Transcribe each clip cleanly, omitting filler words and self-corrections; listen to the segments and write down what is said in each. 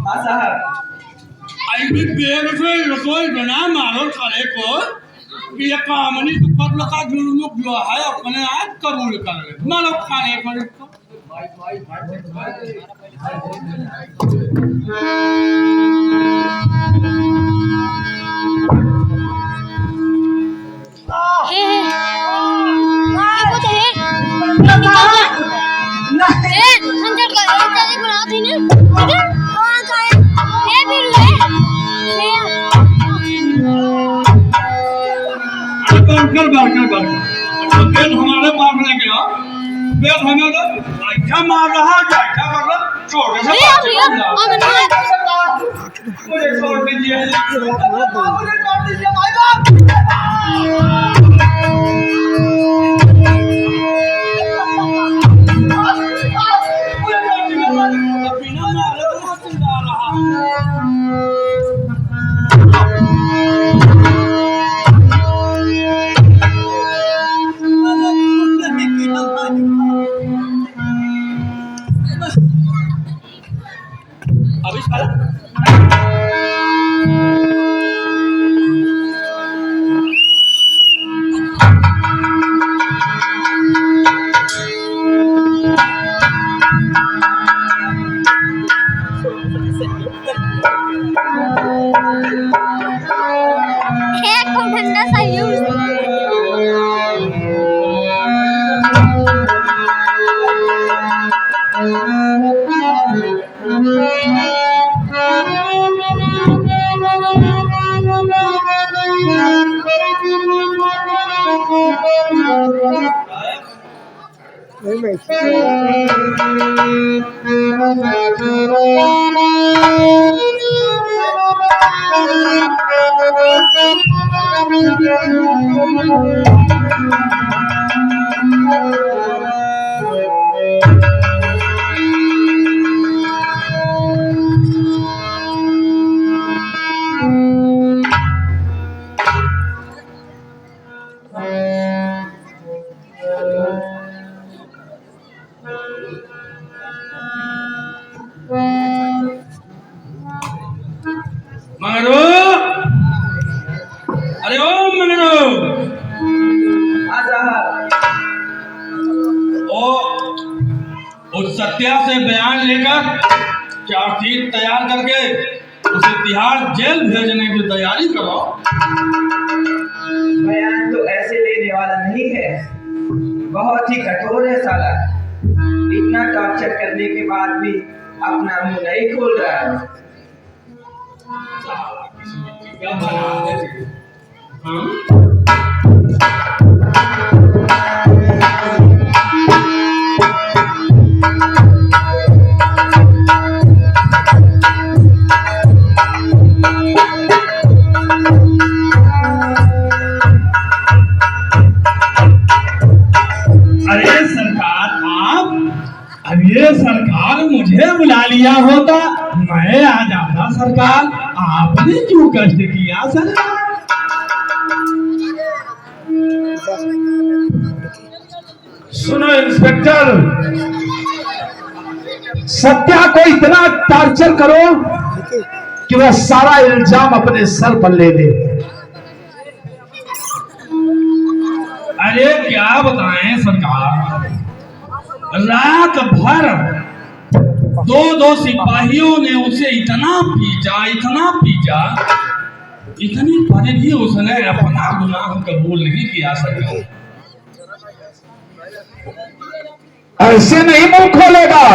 हाँ साहब। अभी बेर से रसोई बना मारो सारे को कि ये कामनी तो कर लगा जुर्म जो है अपने आप कबूल कर ले मारो खाने को इसको कर बेद हमारे पास लेके आओ बेद हमें तो अच्छा मार रहा है अच्छा कर रहा छोटे से मुझे छोड़ दीजिए भाई बाप बिना मारे तो मत चिल्ला रहा अभी ठंडा सही मगरू अरे ओ मगरू हाँ साहब। उस सत्या से बयान लेकर चार्जशीट तैयार करके उसे तिहाड़ जेल भेजने की तैयारी करो। बयान तो ऐसे लेने वाला नहीं है, बहुत ही कठोर है साला। इतना टॉर्चर करने के बाद भी अपना मुंह नहीं खोल रहा है। क्या बना है? ये सरकार मुझे बुला लिया होता मैं आ जाता सरकार, आपने क्यों कष्ट किया सरकार? सुनो इंस्पेक्टर, सत्या को इतना टॉर्चर करो कि वह सारा इल्जाम अपने सर पर ले ले। अरे क्या बताएं सरकार, रात भर दो सिपाहियों ने उसे इतना पीटा इतनी पर भी उसने अपना गुनाह कबूल नहीं किया सरकार। ऐसे नहीं मुंह खोलेगा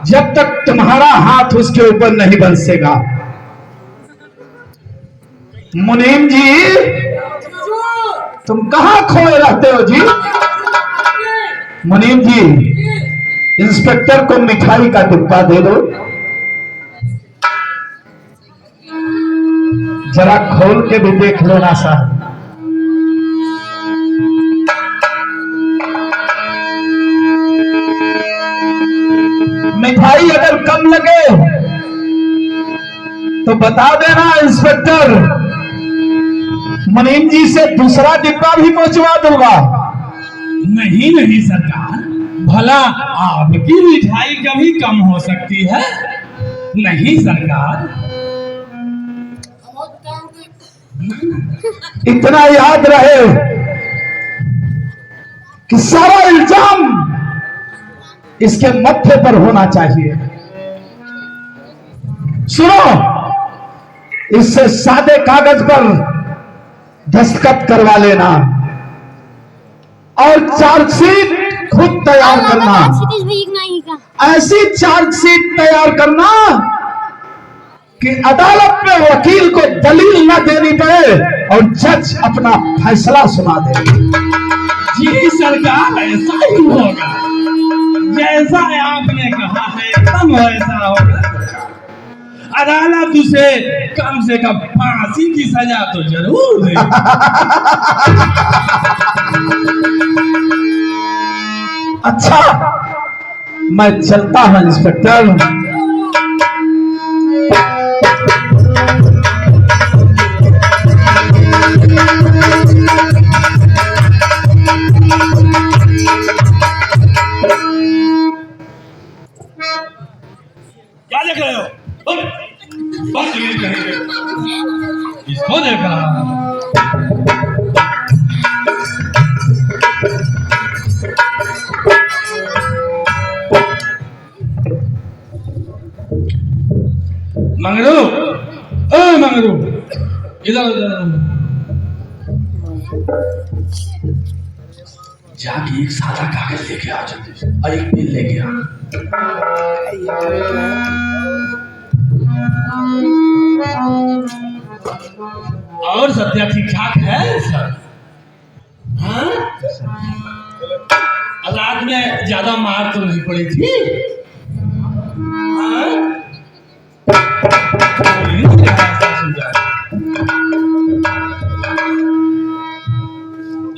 जब तक तुम्हारा हाथ उसके ऊपर नहीं बरसेगा। मुनीम जी, तुम कहां खोए रहते हो जी? मुनीम जी, इंस्पेक्टर को मिठाई का डिब्बा दे दो, जरा खोल के भी देख लो ना साहब। मिठाई अगर कम लगे तो बता देना इंस्पेक्टर, मुनीम जी से दूसरा डिब्बा भी पहुंचवा दूंगा। नहीं सरकार, भला आपकी मिठाई कभी कम हो सकती है? नहीं सरकार। इतना याद रहे कि सारा इल्जाम इसके मत्थे पर होना चाहिए। सुनो, इससे सादे कागज पर दस्तखत करवा लेना और चार्जशीट खुद तैयार करना। ऐसी चार्जशीट तैयार करना कि अदालत में वकील को दलील न देनी पड़े और जज अपना फैसला सुना दे। जी सरकार, ऐसा ही होगा। जैसा आपने कहा है एकदम ऐसा होगा। अदालत उसे कम से कम फांसी की सजा तो जरूर दे। अच्छा, मैं चलता हूं इंस्पेक्टर। क्या देख रहे हो? बदतमीज कहेंगे। इसको देख रहा है। मंगरू, ओ मंगरू, इधर जाके एक सादा कागज लेके आओ जल्दी से, और एक पेन लेके आओ। और सत्या ठीक ठाक है सर? हाँ? रात में ज्यादा मार तो नहीं पड़ी थी? हाँ?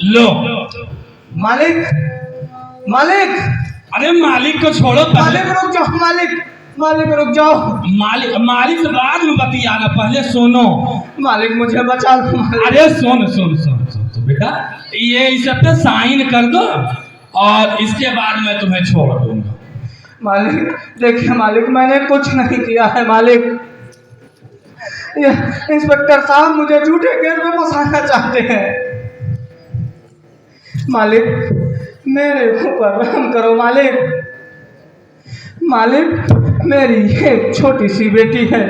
लो मालिक, मालिक, अरे मालिक को छोड़ो। मालिक रुक जाओ, मालिक, मालिक रुक जाओ। मालिक मालिक बाद में बतियाना, पहले सुनो। मालिक मुझे बचा लो मालिक। अरे सुन सुन सुन सुन सुन बेटा, ये इस पे साइन कर दो और इसके बाद मैं तुम्हें छोड़ दूंगा। मालिक देखिए मालिक, मैंने कुछ नहीं किया है मालिक। ये इंस्पेक्टर साहब मुझे झूठे केस में फंसाना चाहते हैं। मालिक मेरे ऊपर रहम करो मालिक। मालिक मेरी एक छोटी सी बेटी है,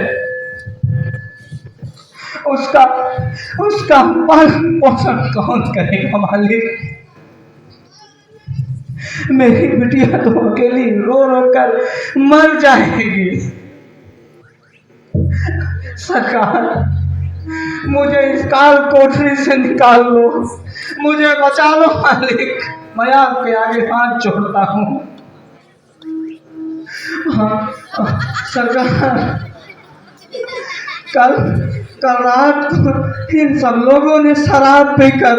उसका पालन पोषण कौन करेगा मालिक? मेरी बिटिया तो अकेली रो रो कर मर जाएगी। सरकार मुझे इस काल कोठरी से निकाल लो, मुझे बचा लो मालिक। मैं आपके आगे हाथ जोड़ता हूँ। हाँ, सरकार कल रात को इन सब लोगों ने शराब पीकर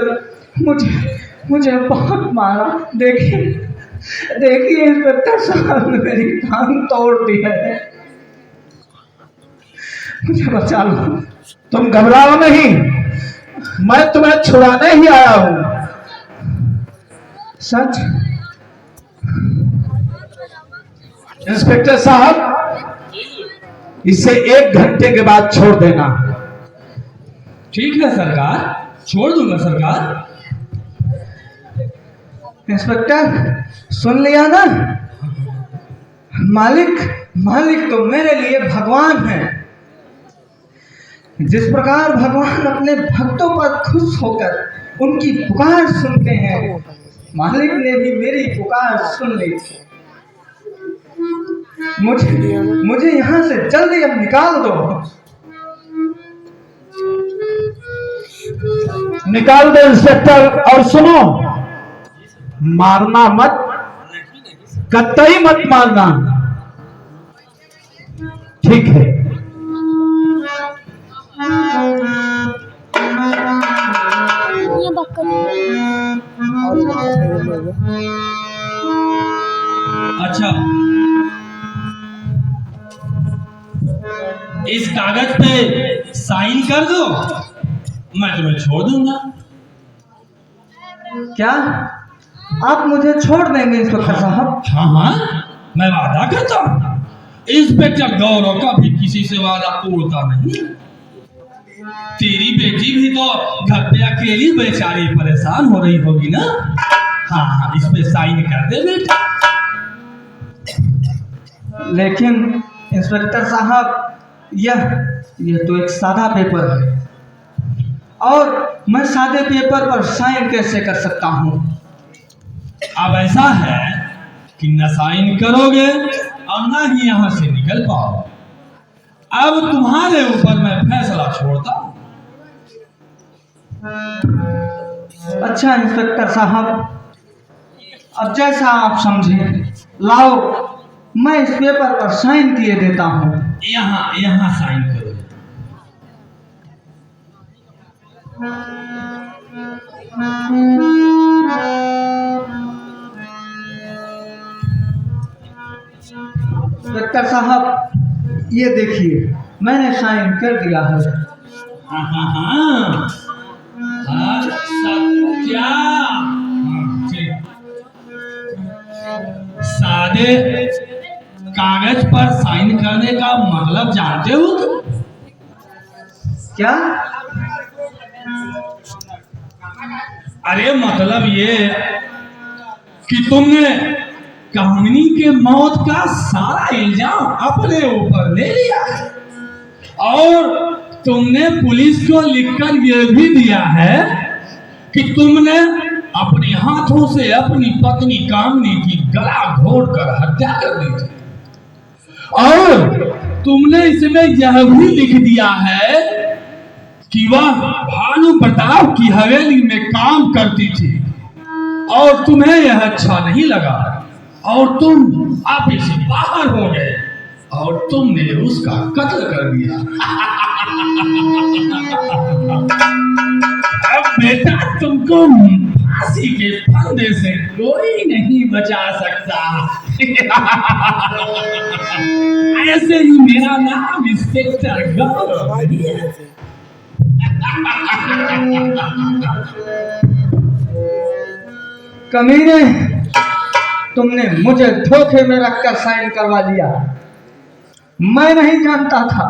मुझे बहुत मारा। देखिए इंस्पेक्टर साहब ने मेरी टांग तोड़ दी है। मुझे बचा लो। तुम घबराओ नहीं, मैं तुम्हें छुड़ाने ही आया हूं। सच? इंस्पेक्टर साहब, इसे 1 घंटे के बाद छोड़ देना। ठीक है सरकार, छोड़ दूंगा सरकार। इंस्पेक्टर सुन लिया ना? मालिक तो मेरे लिए भगवान है। जिस प्रकार भगवान अपने भक्तों पर खुश होकर उनकी पुकार सुनते हैं, मालिक ने भी मेरी पुकार सुन ली। मुझे यहाँ से जल्दी अब निकाल दो। निकाल दो इंस्पेक्टर, और सुनो, मारना मत, कतई मत मारना, ठीक है? अच्छा, इस कागज पे साइन कर दो, मैं तुम्हें छोड़ दूंगा। क्या आप मुझे छोड़ देंगे इंस्पेक्टर साहब? हाँ हाँ, मैं वादा करता हूँ। इंस्पेक्टर गौरव कभी किसी से वादा तोड़ता नहीं। तेरी बेटी भी तो घर पे अकेली बेचारी परेशान हो रही होगी ना। हाँ हाँ, इस पे साइन कर दे बेटा। लेकिन इंस्पेक्टर साहब, यह तो एक सादा पेपर है, और मैं सादे पेपर पर साइन कैसे कर सकता हूँ? अब ऐसा है कि न साइन करोगे और न ही यहाँ से निकल पाओ। अब तुम्हारे ऊपर मैं फैसला छोड़ता हूँ। अच्छा इंस्पेक्टर साहब, अब जैसा आप समझें, लाओ मैं इस पेपर पर साइन किए देता हूँ। यहाँ साइन करो। इंस्पेक्टर साहब, ये देखिए मैंने साइन कर दिया है। हाँ हाँ हाँ, सत्या। ठीक। सादे कागज पर साइन करने का मतलब जानते हो तुम? क्या? अरे मतलब ये कि तुमने कहानी के मौत का सारा इल्जाम अपने ऊपर ले लिया है, और तुमने पुलिस को लिखकर ये भी दिया है कि तुमने अपने हाथों से अपनी पत्नी कामनी की गला घोट कर हत्या कर दी थी, और तुमने इसमें यह भी लिख दिया है कि वह भानु प्रताप की हवेली में काम करती थी और तुम्हें यह अच्छा नहीं लगा और तुम ऑफिस से बाहर हो गए और तुमने उसका कत्ल कर दिया। अब बेटा तुमको फांसी के फंदे से कोई नहीं बचा सकता। ऐसे ही मेरा नाम इंस्पेक्टर गौरव है। कमीने, तुमने मुझे धोखे में रखकर साइन करवा लिया। मैं नहीं जानता था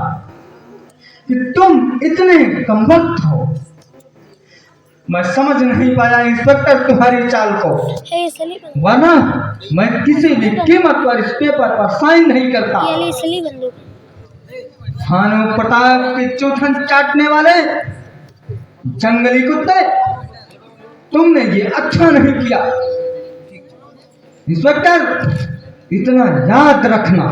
कि तुम इतने कमबख्त हो। मैं समझ नहीं पाया इंस्पेक्टर तुम्हारी चाल को, वरना मैं किसी भी कीमत पर इस पेपर पर साइन नहीं करता। भानु प्रताप की चूठन चाटने वाले जंगली कुत्ते, तुमने ये अच्छा नहीं किया। इंस्पेक्टर, इतना याद रखना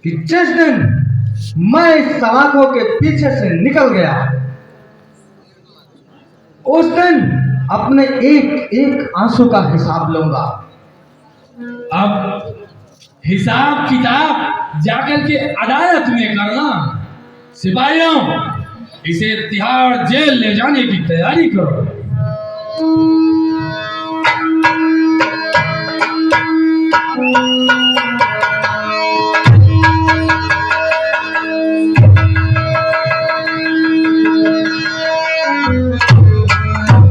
कि जिस दिन मैं इस सलाखों के पीछे से निकल गया, उस दिन अपने एक एक आंसू का हिसाब लूंगा। अब हिसाब किताब जाकर के अदालत में करना। सिपाहियों, इसे तिहाड़ जेल ले जाने की तैयारी करो।